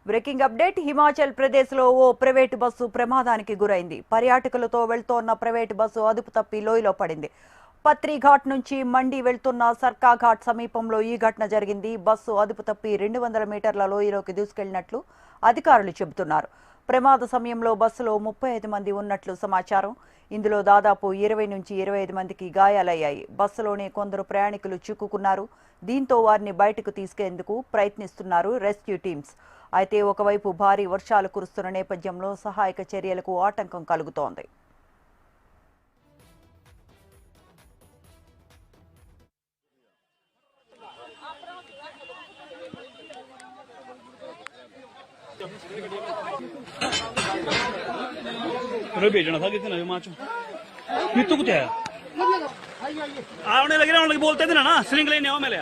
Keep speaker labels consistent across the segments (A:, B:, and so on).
A: Breaking update Himachal Pradesh లో ఓ private bus ప్రమాదానికి గురైంది. పర్యాటకులతో వెళ్తోన్న ప్రైవేటు బస్సు అదుపు తప్పి లోయలో పడింది. పత్రి ఘాట్ నుంచి మండి వెళ్తున్న సర్కా ఘాట్ సమీపంలో ఈ ఘటన జరిగింది. బస్సు అదుపు తప్పి 200 మీటర్ల లోయలోకి దూసుకెళ్లినట్లు అధికారులు చెబుతున్నారు. ప్రమాద సమయంలో బస్సులో 35 మంది ఉన్నట్లు సమాచారం. ఇందులో దాదాపు 20 నుంచి 25 మందికి గాయాలయ్యాయి. బస్సులోనే కొందరు ప్రయాణికులు చిక్కుకున్నారు. దీంతో వారిని బయటకు తీసుకెళ్లేందుకు ప్రయత్నిస్తున్నారు రెస్క్యూ టీమ్స్. అయితే ఒకవైపు భారీ వర్షాలు కురుస్తున్న నేపథ్యంలో సహాయక చర్యలకు ఆటంకం కలుగుతోంది.
B: भेजना था कितने हिमाचल मित्तू कुछ है आने लगे ना उन लोग बोलते थे ना स्लिंग लेने आओ मिले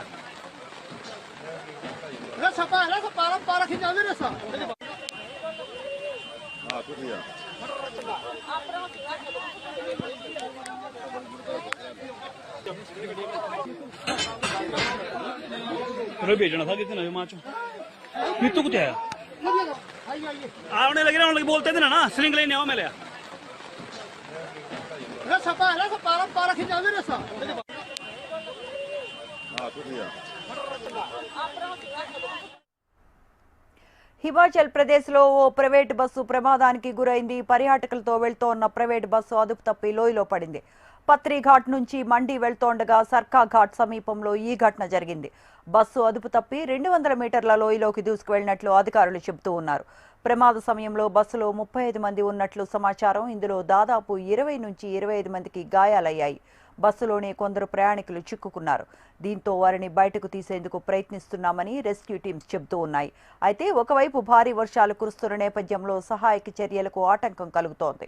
B: भेजना था कितने हिमाचल मित्तू कुछ है आने लगे ना उन लोग बोलते थे ना स्लिंग लेने आओ मिले హిమాచల్ ప్రదేశ్ లో ఓ ప్రైవేటు బస్సు ప్రమాదానికి గురైంది. పర్యాటకులతో వెళ్తోన్న ప్రైవేటు బస్సు అదుపు తప్పి లోయలో పడింది. పత్రి ఘాట్ నుంచి మండి వెళ్తోండగా సర్కా ఘాట్ సమీపంలో ఈ ఘటన జరిగింది. బస్సు అదుపు తప్పి 200 మీటర్ల లోయలోకి దూసుకువెళ్లినట్లు అధికారులు చెబుతూ ఉన్నారు. ప్రమాద సమయంలో బస్సులో 35 మంది ఉన్నట్లు సమాచారం. ఇందులో దాదాపు 20 నుంచి 25 మందికి గాయాలయ్యాయి. బస్సులోనే కొందరు ప్రయాణికులు చిక్కుకున్నారు. దీంతో వారిని బయటకు తీసేందుకు ప్రయత్నిస్తున్నామని రెస్క్యూ టీమ్స్ చెబుతూ ఉన్నాయి. అయితే ఒకవైపు భారీ వర్షాలు కురుస్తున్న నేపథ్యంలో సహాయక చర్యలకు ఆటంకం కలుగుతోంది.